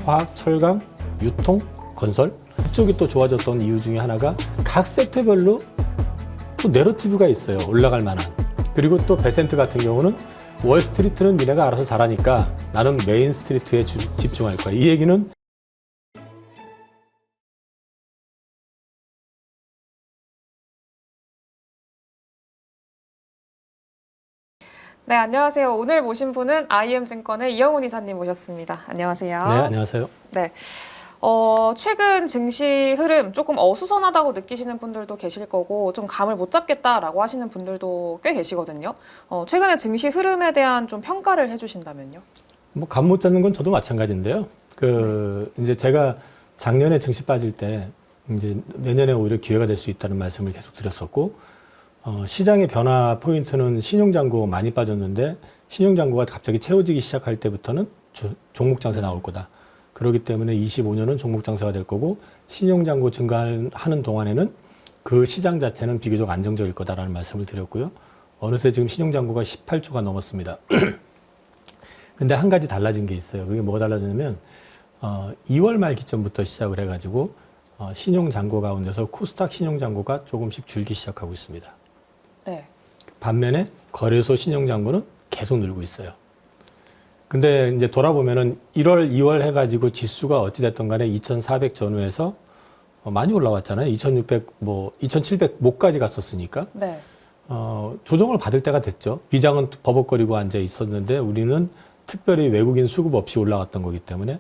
화학, 철강, 유통, 건설 이쪽이 또 좋아졌던 이유 중에 하나가 각 섹터별로 또 내러티브가 있어요. 올라갈 만한. 그리고 또 베센트 같은 경우는 월스트리트는 니네가 알아서 잘하니까 나는 메인 스트리트에 집중할 거야. 이 얘기는 네, 안녕하세요. 오늘 모신 분은 IM증권의 이영훈 이사님 모셨습니다. 안녕하세요. 네, 안녕하세요. 네. 최근 증시 흐름 조금 어수선하다고 느끼시는 분들도 계실 거고 좀 감을 못 잡겠다라고 하시는 분들도 꽤 계시거든요. 최근에 증시 흐름에 대한 좀 평가를 해주신다면요? 뭐 감 못 잡는 건 저도 마찬가지인데요. 이제 제가 작년에 증시 빠질 때 이제 내년에 오히려 기회가 될 수 있다는 말씀을 계속 드렸었고, 시장의 변화 포인트는 신용잔고 많이 빠졌는데 신용잔고가 갑자기 채워지기 시작할 때부터는 종목장세 나올 거다. 그렇기 때문에 25년은 종목장세가 될 거고 신용잔고 증가하는 동안에는 그 시장 자체는 비교적 안정적일 거다라는 말씀을 드렸고요. 어느새 지금 신용잔고가 18조가 넘었습니다. 근데 한 가지 달라진 게 있어요. 그게 뭐가 달라졌냐면 2월 말 기점부터 시작을 해가지고 신용잔고 가운데서 코스닥 신용잔고가 조금씩 줄기 시작하고 있습니다. 네. 반면에 거래소 신용잔고는 계속 늘고 있어요. 근데 이제 돌아보면은 1월, 2월 해가지고 지수가 어찌됐든 간에 2400 전후에서 많이 올라왔잖아요. 2600, 2700 목까지 갔었으니까. 네. 조정을 받을 때가 됐죠. 비장은 버벅거리고 앉아 있었는데 우리는 특별히 외국인 수급 없이 올라갔던 거기 때문에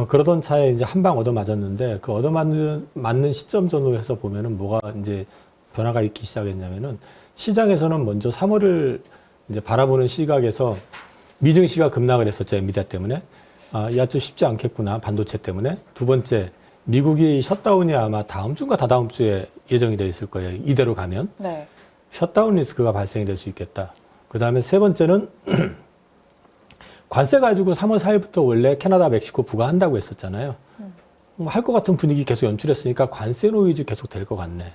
그러던 차에 이제 한 방 얻어맞았는데 그 얻어맞는 시점 전후에서 보면은 뭐가 이제 변화가 있기 시작했냐면은 시장에서는 먼저 3월을 이제 바라보는 시각에서 미증시가 급락을 했었죠. 엔비디아 때문에. 야, 좀 쉽지 않겠구나. 반도체 때문에. 두 번째, 미국이 셧다운이 아마 다음 주인가 다다음 주에 예정이 돼 있을 거예요. 이대로 가면. 네. 샷다운 리스크가 발생이 될 수 있겠다. 그 다음에 세 번째는 관세 가지고 3월 4일부터 원래 캐나다, 멕시코 부과한다고 했었잖아요. 할 것 같은 분위기 계속 연출했으니까 관세 노이즈 계속 될 것 같네.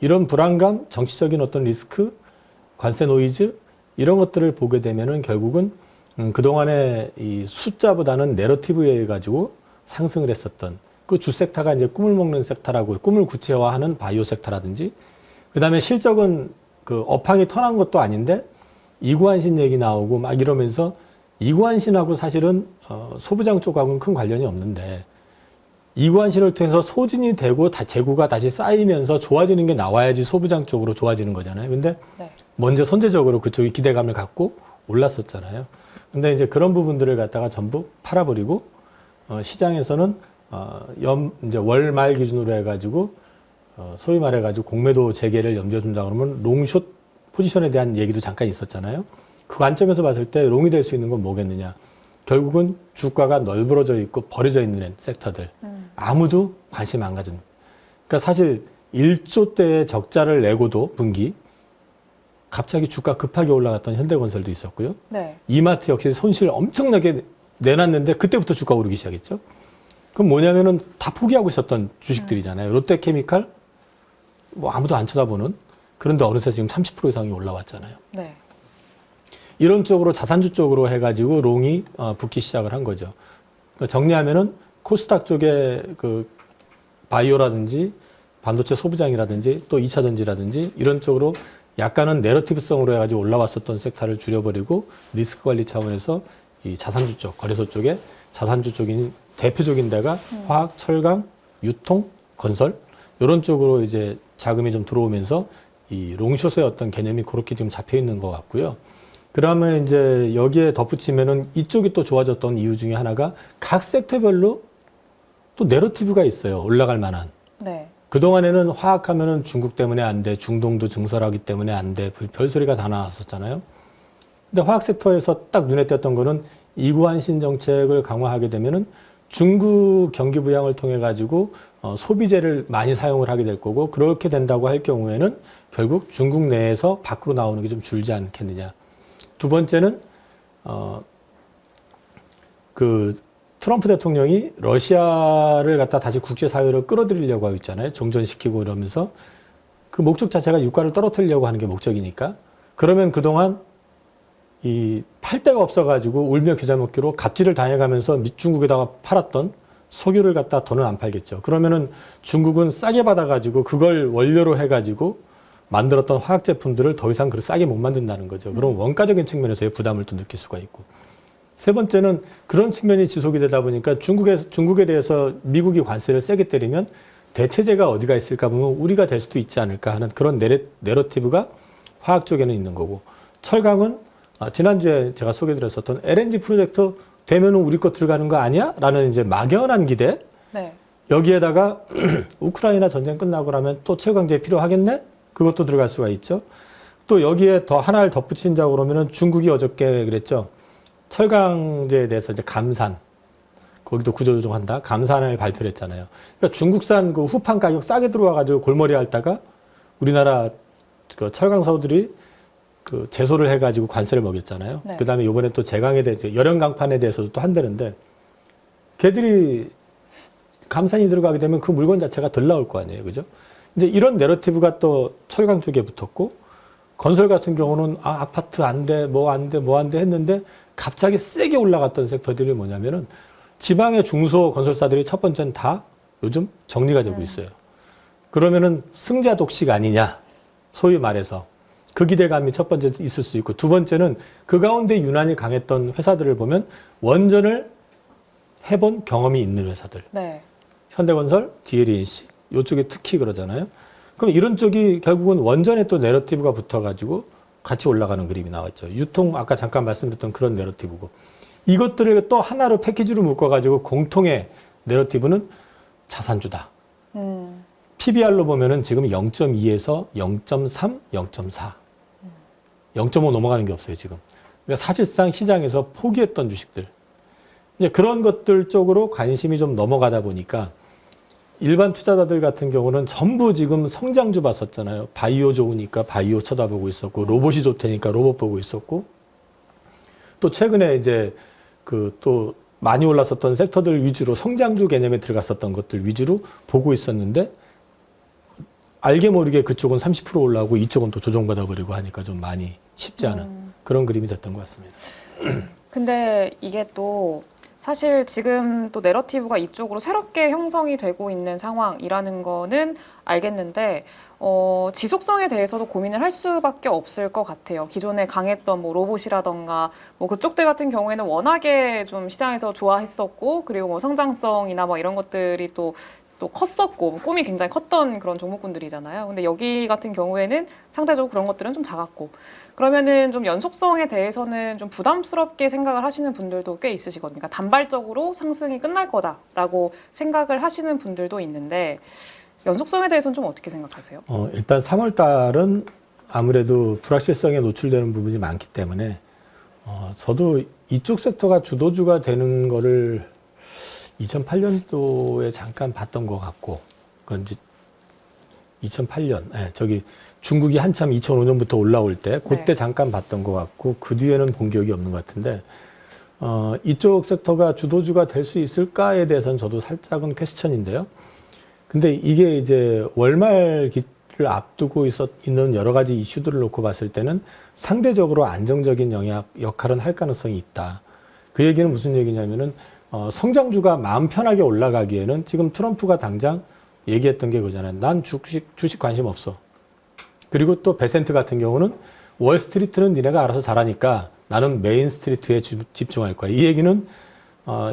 이런 불안감, 정치적인 어떤 리스크, 관세 노이즈 이런 것들을 보게 되면은 결국은 그동안에 이 숫자보다는 내러티브에 의해 가지고 상승을 했었던 그 주 섹터가 이제 꿈을 먹는 섹터라고 꿈을 구체화하는 바이오 섹터라든지 그 다음에 실적은 그 업황이 턴한 것도 아닌데 이구안신 얘기 나오고 막 이러면서 이구안신하고 사실은 소부장 쪽하고는 큰 관련이 없는데 이구안신을 통해서 소진이 되고 재고가 다시 쌓이면서 좋아지는 게 나와야지 소부장 쪽으로 좋아지는 거잖아요. 근데 네. 먼저 선제적으로 그쪽이 기대감을 갖고 올랐었잖아요. 근데 이제 그런 부분들을 갖다가 전부 팔아버리고 시장에서는 이제 월 말 기준으로 해가지고 소위 말해가지고 공매도 재개를 염두에 둔다 그러면 롱숏 포지션에 대한 얘기도 잠깐 있었잖아요. 그 관점에서 봤을 때 롱이 될 수 있는 건 뭐겠느냐. 결국은 주가가 널브러져 있고 버려져 있는 섹터들. 아무도 관심 안 가진. 그러니까 사실 1조 대의 적자를 내고도 분기 갑자기 주가 급하게 올라갔던 현대건설도 있었고요. 네. 이마트 역시 손실 엄청나게 내놨는데 그때부터 주가 오르기 시작했죠. 그럼 뭐냐면은 다 포기하고 있었던 주식들이잖아요. 롯데케미칼 뭐 아무도 안 쳐다보는 그런데 어느새 지금 30% 이상이 올라왔잖아요. 네. 이런 쪽으로 자산주 쪽으로 해가지고 롱이 붙기 시작을 한 거죠. 그러니까 정리하면은 코스닥 쪽에 그 바이오라든지 반도체 소부장이라든지 또 2차 전지라든지 이런 쪽으로 약간은 내러티브성으로 해가지고 올라왔었던 섹터를 줄여버리고 리스크 관리 차원에서 이 자산주 쪽, 거래소 쪽에 자산주 쪽인 대표적인 데가 화학, 철강, 유통, 건설 이런 쪽으로 이제 자금이 좀 들어오면서 이 롱숏의 어떤 개념이 그렇게 지금 잡혀 있는 것 같고요. 그러면 이제 여기에 덧붙이면은 이쪽이 또 좋아졌던 이유 중에 하나가 각 섹터별로 또 내러티브가 있어요. 올라갈 만한. 네. 그동안에는 화학하면은 중국 때문에 안 돼. 중동도 증설하기 때문에 안 돼. 별소리가 다 나왔었잖아요. 근데 화학 섹터에서 딱 눈에 띄었던 거는 이구안신 정책을 강화하게 되면은 중국 경기 부양을 통해 가지고 소비재를 많이 사용을 하게 될 거고 그렇게 된다고 할 경우에는 결국 중국 내에서 밖으로 나오는 게 좀 줄지 않겠느냐. 두 번째는 그 트럼프 대통령이 러시아를 갖다 다시 국제사회로 끌어들이려고 하고 있잖아요. 종전시키고 이러면서 그 목적 자체가 유가를 떨어뜨리려고 하는 게 목적이니까. 그러면 그동안 이 팔 데가 없어가지고 울며 겨자 먹기로 갑질을 당해가면서 중국에다가 팔았던 석유를 갖다 더는 안 팔겠죠. 그러면은 중국은 싸게 받아가지고 그걸 원료로 해가지고 만들었던 화학 제품들을 더 이상 그렇게 싸게 못 만든다는 거죠. 그럼 원가적인 측면에서의 부담을 또 느낄 수가 있고. 세 번째는 그런 측면이 지속이 되다 보니까 중국에 대해서 미국이 관세를 세게 때리면 대체제가 어디가 있을까 보면 우리가 될 수도 있지 않을까 하는 그런 내러티브가 화학 쪽에는 있는 거고, 철강은 지난주에 제가 소개드렸었던 LNG 프로젝트 되면은 우리 거 들어가는 거 아니야? 라는 이제 막연한 기대. 네. 여기에다가 우크라이나 전쟁 끝나고 나면 또 채광제 필요하겠네? 그것도 들어갈 수가 있죠. 또 여기에 더 하나를 덧붙인다고 그러면은 중국이 어저께 그랬죠. 철강제에 대해서 이제 감산, 거기도 구조조정한다. 감산을 발표를 했잖아요. 그러니까 중국산 그 후판 가격 싸게 들어와가지고 골머리 앓다가 우리나라 그 철강사들이 그 제소를 해가지고 관세를 먹였잖아요. 네. 그 다음에 이번에 또 제강에 대해서 열연강판에 대해서도 또 한다는데 걔들이 감산이 들어가게 되면 그 물건 자체가 덜 나올 거 아니에요. 그죠? 이제 이런 내러티브가 또 철강 쪽에 붙었고, 건설 같은 경우는 아파트 안 돼, 뭐 안 돼 했는데 갑자기 세게 올라갔던 섹터들이 뭐냐면은 지방의 중소 건설사들이 첫 번째는 다 요즘 정리가 되고 있어요. 그러면은 승자 독식 아니냐, 소위 말해서. 그 기대감이 첫 번째 있을 수 있고, 두 번째는 그 가운데 유난히 강했던 회사들을 보면 원전을 해본 경험이 있는 회사들. 네. 현대건설, DLENC, 이쪽에 특히 그러잖아요. 그럼 이런 쪽이 결국은 원전에 또 내러티브가 붙어가지고 같이 올라가는 그림이 나왔죠. 유통, 아까 잠깐 말씀드렸던 그런 내러티브고. 이것들을 또 하나로 패키지로 묶어가지고 공통의 내러티브는 자산주다. PBR로 보면은 지금 0.2에서 0.3, 0.4. 0.5 넘어가는 게 없어요, 지금. 그러니까 사실상 시장에서 포기했던 주식들. 이제 그런 것들 쪽으로 관심이 좀 넘어가다 보니까 일반 투자자들 같은 경우는 전부 지금 성장주 봤었잖아요. 바이오 좋으니까 바이오 쳐다보고 있었고, 로봇이 좋다니까 로봇 보고 있었고, 또 최근에 이제 그 또 많이 올랐었던 섹터들 위주로 성장주 개념에 들어갔었던 것들 위주로 보고 있었는데, 알게 모르게 그쪽은 30% 올라오고 이쪽은 또 조정받아 버리고 하니까 좀 많이 쉽지 않은 그런 그림이 됐던 것 같습니다. 근데 이게 또 사실 지금 또 내러티브가 이쪽으로 새롭게 형성이 되고 있는 상황이라는 거는 알겠는데, 지속성에 대해서도 고민을 할 수밖에 없을 것 같아요. 기존에 강했던 뭐 로봇이라던가 뭐 그쪽들 같은 경우에는 워낙에 좀 시장에서 좋아했었고, 그리고 뭐 성장성이나 뭐 이런 것들이 또 컸었고, 꿈이 굉장히 컸던 그런 종목군들이잖아요. 근데 여기 같은 경우에는 상대적으로 그런 것들은 좀 작았고, 그러면은 좀 연속성에 대해서는 좀 부담스럽게 생각을 하시는 분들도 꽤 있으시거든요. 그러니까 단발적으로 상승이 끝날 거다라고 생각을 하시는 분들도 있는데, 연속성에 대해서는 좀 어떻게 생각하세요? 일단 3월 달은 아무래도 불확실성에 노출되는 부분이 많기 때문에 저도 이쪽 섹터가 주도주가 되는 거를 2008년도에 잠깐 봤던 것 같고, 그건 이제 2008년, 저기 중국이 한참 2005년부터 올라올 때, 그때 네. 잠깐 봤던 것 같고, 그 뒤에는 본 기억이 없는 것 같은데, 이쪽 섹터가 주도주가 될 수 있을까에 대해서는 저도 살짝은 퀘스천인데요. 근데 이게 이제 월말기를 앞두고 있는 여러 가지 이슈들을 놓고 봤을 때는 상대적으로 안정적인 역할은 할 가능성이 있다. 그 얘기는 무슨 얘기냐면은, 성장주가 마음 편하게 올라가기에는 지금 트럼프가 당장 얘기했던 게 그거잖아요. 난 주식 관심 없어. 그리고 또 베센트 같은 경우는 월스트리트는 니네가 알아서 잘하니까 나는 메인 스트리트에 집중할 거야. 이 얘기는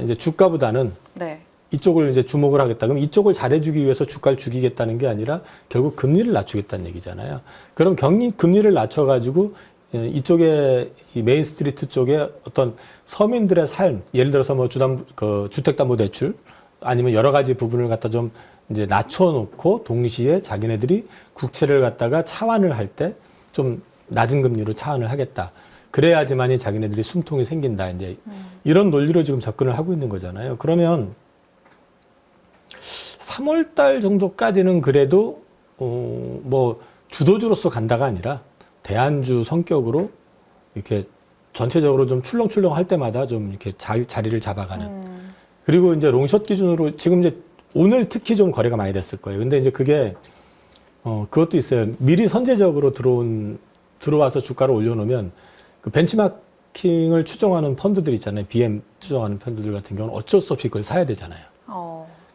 이제 주가보다는 네. 이쪽을 이제 주목을 하겠다. 그럼 이쪽을 잘해주기 위해서 주가를 죽이겠다는 게 아니라 결국 금리를 낮추겠다는 얘기잖아요. 그럼 금리를 낮춰가지고 이쪽에 이 메인 스트리트 쪽에 어떤 서민들의 삶, 예를 들어서 뭐 주택담보대출 아니면 여러 가지 부분을 갖다 좀 이제 낮춰놓고 동시에 자기네들이 국채를 갖다가 차환을 할 때 좀 낮은 금리로 차환을 하겠다. 그래야지만이 자기네들이 숨통이 생긴다. 이제 이런 논리로 지금 접근을 하고 있는 거잖아요. 그러면 3월 달 정도까지는 그래도 뭐 주도주로서 간다가 아니라 대안주 성격으로 이렇게 전체적으로 좀 출렁출렁 할 때마다 좀 이렇게 자리를 잡아가는. 그리고 이제 롱숏 기준으로 지금 이제 오늘 특히 좀 거래가 많이 됐을 거예요. 근데 이제 그게 그것도 있어요. 미리 선제적으로 들어와서 주가를 올려놓으면 그 벤치마크 스타킹을 추종하는 펀드들 있잖아요. BM 추종하는 펀드들 같은 경우는 어쩔 수 없이 그걸 사야 되잖아요.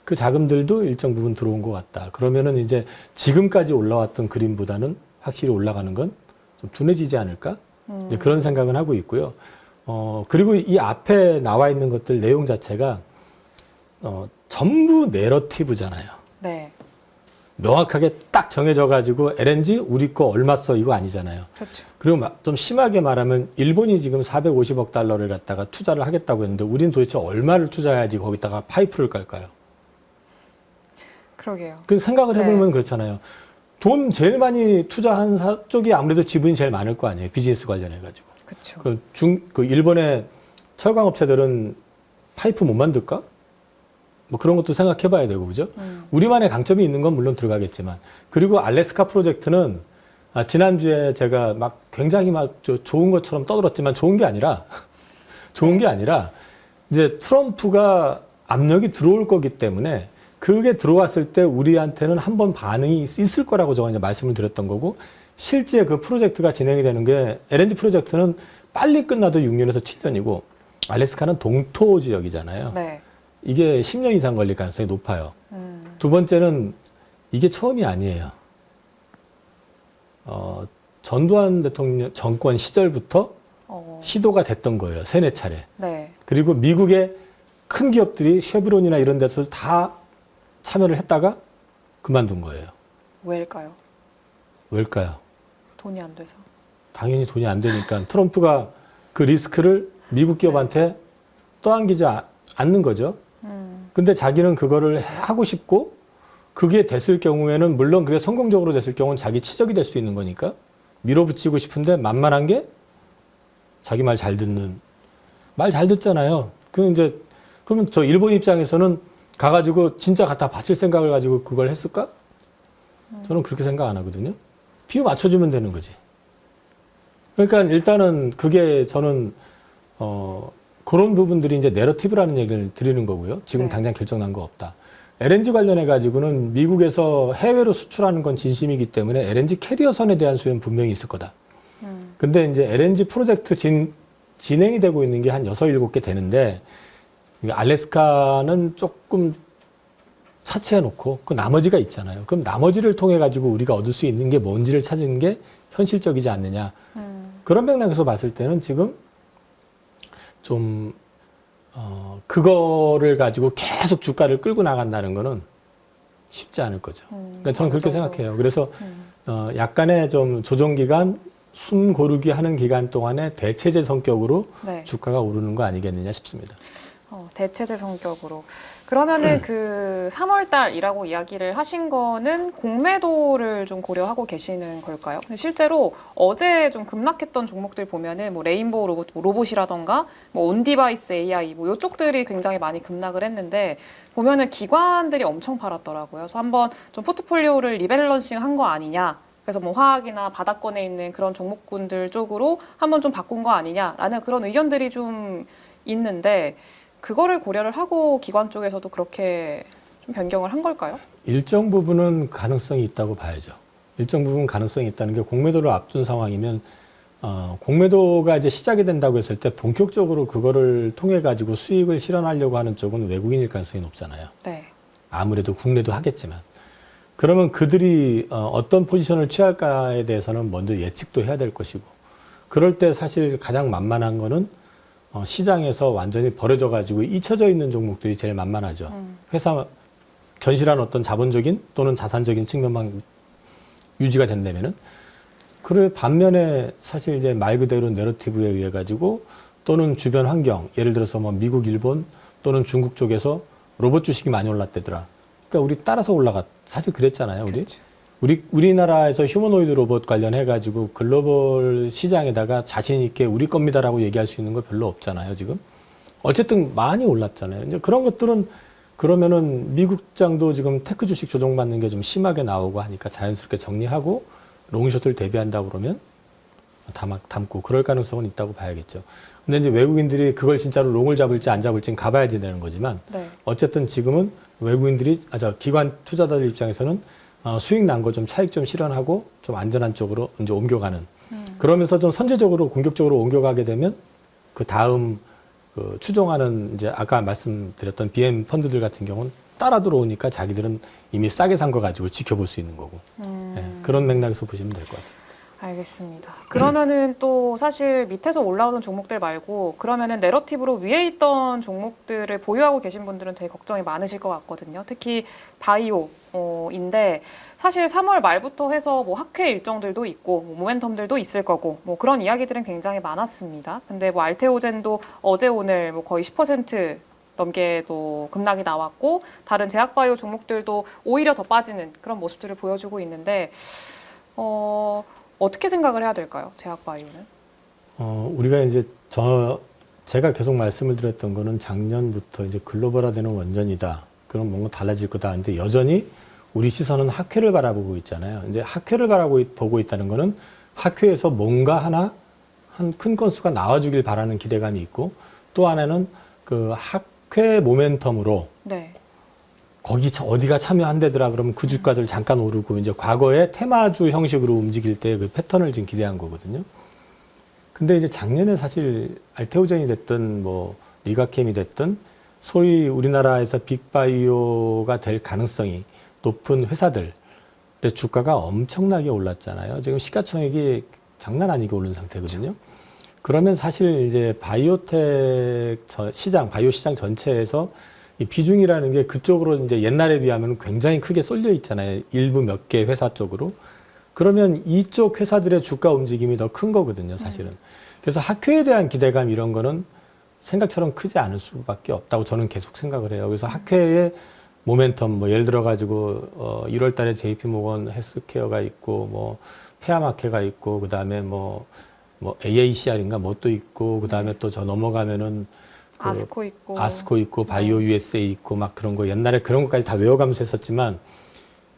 그 자금들도 일정 부분 들어온 것 같다. 그러면은 이제 지금까지 올라왔던 그림보다는 확실히 올라가는 건 좀 둔해지지 않을까? 이제 그런 생각은 하고 있고요. 그리고 이 앞에 나와 있는 것들 내용 자체가 전부 내러티브잖아요. 네. 명확하게 딱 정해져 가지고 LNG 우리 거 얼마 써 이거 아니잖아요. 그렇죠. 그리고 좀 심하게 말하면 일본이 지금 450억 달러를 갖다가 투자를 하겠다고 했는데 우린 도대체 얼마를 투자해야지 거기다가 파이프를 깔까요? 그러게요. 그 생각을 해보면 네. 그렇잖아요. 돈 제일 많이 투자한 쪽이 아무래도 지분이 제일 많을 거 아니에요. 비즈니스 관련해가지고. 그렇죠. 그 일본의 철강업체들은 파이프 못 만들까? 뭐 그런 것도 생각해 봐야 되고, 그죠? 우리만의 강점이 있는 건 물론 들어가겠지만. 그리고 알래스카 프로젝트는, 지난주에 제가 막 굉장히 막 좋은 것처럼 떠들었지만 좋은 게 아니라, 이제 트럼프가 압력이 들어올 거기 때문에 그게 들어왔을 때 우리한테는 한번 반응이 있을 거라고 제가 이제 말씀을 드렸던 거고, 실제 그 프로젝트가 진행이 되는 게 LNG 프로젝트는 빨리 끝나도 6년에서 7년이고 알래스카는 동토 지역이잖아요. 네. 이게 10년 이상 걸릴 가능성이 높아요. 두 번째는 이게 처음이 아니에요. 전두환 대통령 정권 시절부터 시도가 됐던 거예요. 세네 차례. 네. 그리고 미국의 큰 기업들이 쉐브론이나 이런 데서 다 참여를 했다가 그만둔 거예요. 왜일까요? 왜일까요? 돈이 안 돼서. 당연히 돈이 안 되니까 트럼프가 그 리스크를 미국 기업한테 떠안기지 않는 거죠. 근데 자기는 그거를 하고 싶고 그게 됐을 경우에는 물론 그게 성공적으로 됐을 경우는 자기 치적이 될 수 있는 거니까 밀어붙이고 싶은데 만만한 게 자기 말 잘 듣는 말 잘 듣잖아요. 그러면 저 일본 입장에서는 가가지고 진짜 갖다 바칠 생각을 가지고 그걸 했을까? 저는 그렇게 생각 안 하거든요. 비유 맞춰주면 되는 거지. 그러니까 일단은 그게 저는 그런 부분들이 이제 내러티브라는 얘기를 드리는 거고요. 지금 네. 당장 결정난 거 없다. LNG 관련해 가지고는 미국에서 해외로 수출하는 건 진심이기 때문에 LNG 캐리어선에 대한 수요는 분명히 있을 거다. 근데 이제 LNG 프로젝트 진행이 되고 있는 게 한 6, 7개 되는데 알래스카는 조금 차치해 놓고 그 나머지가 있잖아요. 그럼 나머지를 통해 가지고 우리가 얻을 수 있는 게 뭔지를 찾는 게 현실적이지 않느냐. 그런 맥락에서 봤을 때는 지금 좀 그거를 가지고 계속 주가를 끌고 나간다는 거는 쉽지 않을 거죠. 그러니까 저는 그렇게 생각해요. 그래서 약간의 좀 조정 기간, 숨 고르기 하는 기간 동안에 대체제 성격으로 네. 주가가 오르는 거 아니겠느냐 싶습니다. 대체제 성격으로. 그러면은 그 3월 달이라고 이야기를 하신 거는 공매도를 좀 고려하고 계시는 걸까요? 실제로 어제 좀 급락했던 종목들 보면은 뭐 레인보우 로봇이라던가 뭐 온디바이스 AI 뭐 이쪽들이 굉장히 많이 급락을 했는데 보면은 기관들이 엄청 팔았더라고요. 그래서 한번 좀 포트폴리오를 리밸런싱 한 거 아니냐. 그래서 뭐 화학이나 바닥권에 있는 그런 종목군들 쪽으로 한번 좀 바꾼 거 아니냐라는 그런 의견들이 좀 있는데 그거를 고려를 하고 기관 쪽에서도 그렇게 좀 변경을 한 걸까요? 일정 부분은 가능성이 있다고 봐야죠. 일정 부분 가능성이 있다는 게 공매도를 앞둔 상황이면 공매도가 이제 시작이 된다고 했을 때 본격적으로 그거를 통해 가지고 수익을 실현하려고 하는 쪽은 외국인일 가능성이 높잖아요. 네. 아무래도 국내도 하겠지만 그러면 그들이 어떤 포지션을 취할까에 대해서는 먼저 예측도 해야 될 것이고 그럴 때 사실 가장 만만한 거는 시장에서 완전히 버려져 가지고 잊혀져 있는 종목들이 제일 만만하죠. 회사 견실한 어떤 자본적인 또는 자산적인 측면만 유지가 된다면은 그 반면에 사실 이제 말 그대로 내러티브에 의해 가지고 또는 주변 환경 예를 들어서 뭐 미국, 일본 또는 중국 쪽에서 로봇 주식이 많이 올랐대더라. 그러니까 우리 따라서 올라갔 사실 그랬잖아요. 그렇죠. 우리나라에서 휴머노이드 로봇 관련해 가지고 글로벌 시장에다가 자신 있게 우리 겁니다라고 얘기할 수 있는 거 별로 없잖아요, 지금. 어쨌든 많이 올랐잖아요. 이제 그런 것들은 그러면은 미국장도 지금 테크 주식 조정받는 게 좀 심하게 나오고 하니까 자연스럽게 정리하고 롱숏을 대비한다고 그러면 담고 그럴 가능성은 있다고 봐야겠죠. 근데 이제 외국인들이 그걸 진짜로 롱을 잡을지 안 잡을지는 가봐야지 되는 거지만 네. 어쨌든 지금은 외국인들이 기관 투자자들 입장에서는 수익 난 거 좀 차익 좀 실현하고 좀 안전한 쪽으로 이제 옮겨가는 그러면서 좀 선제적으로 공격적으로 옮겨가게 되면 그 다음 그 추종하는 이제 아까 말씀드렸던 BM 펀드들 같은 경우는 따라 들어오니까 자기들은 이미 싸게 산 거 가지고 지켜볼 수 있는 거고 예, 그런 맥락에서 보시면 될 것 같습니다. 알겠습니다. 그러면은 또 사실 밑에서 올라오는 종목들 말고 그러면은 내러티브로 위에 있던 종목들을 보유하고 계신 분들은 되게 걱정이 많으실 것 같거든요. 특히 바이오인데 사실 3월 말부터 해서 뭐 학회 일정들도 있고 뭐 모멘텀들도 있을 거고 뭐 그런 이야기들은 굉장히 많았습니다. 근데 뭐 알테오젠도 어제 오늘 뭐 거의 10% 넘게도 급락이 나왔고 다른 제약바이오 종목들도 오히려 더 빠지는 그런 모습들을 보여주고 있는데 어떻게 생각을 해야 될까요? 제약바이오는? 우리가 이제 제가 계속 말씀을 드렸던 거는 작년부터 이제 글로벌화되는 원전이다. 그럼 뭔가 달라질 거다. 근데 여전히 우리 시선은 학회를 바라보고 있잖아요. 근데 학회를 보고 있다는 거는 학회에서 뭔가 하나 한 큰 건수가 나와주길 바라는 기대감이 있고 또 하나는 그 학회 모멘텀으로 네. 거기 어디가 참여한대더라 그러면 그 주가들 잠깐 오르고 이제 과거에 테마주 형식으로 움직일 때 그 패턴을 지금 기대한 거거든요. 근데 이제 작년에 사실 알테오젠이 됐든 뭐 리가캠이 됐든 소위 우리나라에서 빅바이오가 될 가능성이 높은 회사들의 주가가 엄청나게 올랐잖아요. 지금 시가총액이 장난 아니게 오른 상태거든요. 그러면 사실 이제 바이오텍 시장, 바이오 시장 전체에서 이 비중이라는 게 그쪽으로 이제 옛날에 비하면 굉장히 크게 쏠려 있잖아요. 일부 몇 개 회사 쪽으로. 그러면 이쪽 회사들의 주가 움직임이 더 큰 거거든요, 사실은. 그래서 학회에 대한 기대감 이런 거는 생각처럼 크지 않을 수밖에 없다고 저는 계속 생각을 해요. 그래서 학회의 모멘텀, 뭐 예를 들어 가지고 1월 달에 JP 모건 헬스케어가 있고 뭐 페아마케가 있고 그다음에 뭐 AACR인가 뭐 또 있고 그다음에 또 저 넘어가면은 그 아스코 있고 바이오 USA 있고 막 그런 거 옛날에 그런 것까지 다 외워가면서 했었지만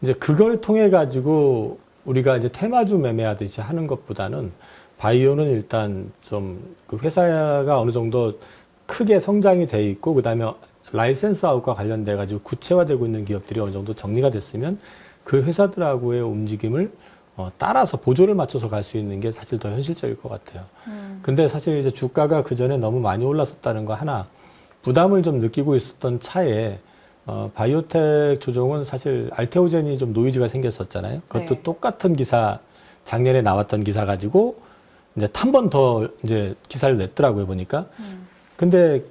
이제 그걸 통해 가지고 우리가 이제 테마주 매매하듯이 하는 것보다는 바이오는 일단 좀 그 회사가 어느 정도 크게 성장이 돼 있고 그다음에 라이센스 아웃과 관련돼 가지고 구체화되고 있는 기업들이 어느 정도 정리가 됐으면 그 회사들하고의 움직임을 따라서 보조를 맞춰서 갈 수 있는 게 사실 더 현실적일 것 같아요. 근데 사실 이제 주가가 그 전에 너무 많이 올랐었다는 거 하나 부담을 좀 느끼고 있었던 차에 바이오텍 조종은 사실 알테오젠이 좀 노이즈가 생겼었잖아요. 그것도 네. 똑같은 기사 작년에 나왔던 기사 가지고 이제 한 번 더 이제 기사를 냈더라고요 보니까. 근데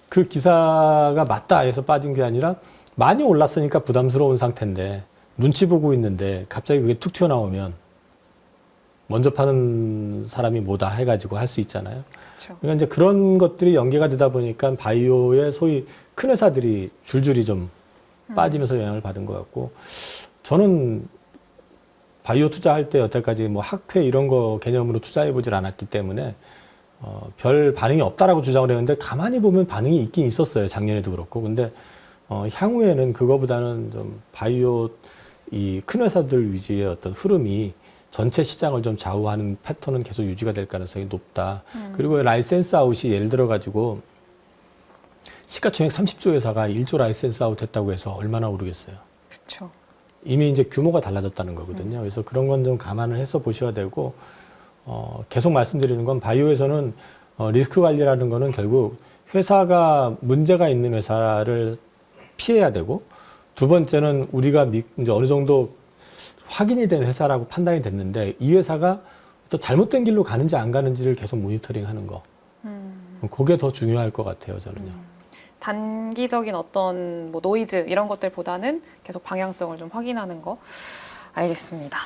그 기사가 맞다 해서 빠진 게 아니라 많이 올랐으니까 부담스러운 상태인데 눈치 보고 있는데 갑자기 그게 툭 튀어나오면 먼저 파는 사람이 뭐다 해가지고 할 수 있잖아요. 그렇죠. 그러니까 이제 그런 것들이 연계가 되다 보니까 바이오의 소위 큰 회사들이 줄줄이 좀 빠지면서 영향을 받은 것 같고 저는 바이오 투자할 때 여태까지 뭐 학회 이런 거 개념으로 투자해 보질 않았기 때문에 별 반응이 없다라고 주장을 했는데 가만히 보면 반응이 있긴 있었어요. 작년에도 그렇고. 근데 향후에는 그거보다는 좀 바이오 이 큰 회사들 위주의 어떤 흐름이 전체 시장을 좀 좌우하는 패턴은 계속 유지가 될 가능성이 높다. 그리고 라이센스 아웃이 예를 들어 가지고 시가총액 30조 회사가 1조 라이센스 아웃 했다고 해서 얼마나 오르겠어요. 그렇죠. 이미 이제 규모가 달라졌다는 거거든요. 그래서 그런 건 좀 감안을 해서 보셔야 되고 계속 말씀드리는 건 바이오에서는 리스크 관리라는 거는 결국 회사가 문제가 있는 회사를 피해야 되고 두 번째는 우리가 이제 어느 정도 확인이 된 회사라고 판단이 됐는데 이 회사가 또 잘못된 길로 가는지 안 가는지를 계속 모니터링 하는 거. 그게 더 중요할 것 같아요, 저는요. 단기적인 어떤 뭐 노이즈 이런 것들보다는 계속 방향성을 좀 확인하는 거. 알겠습니다.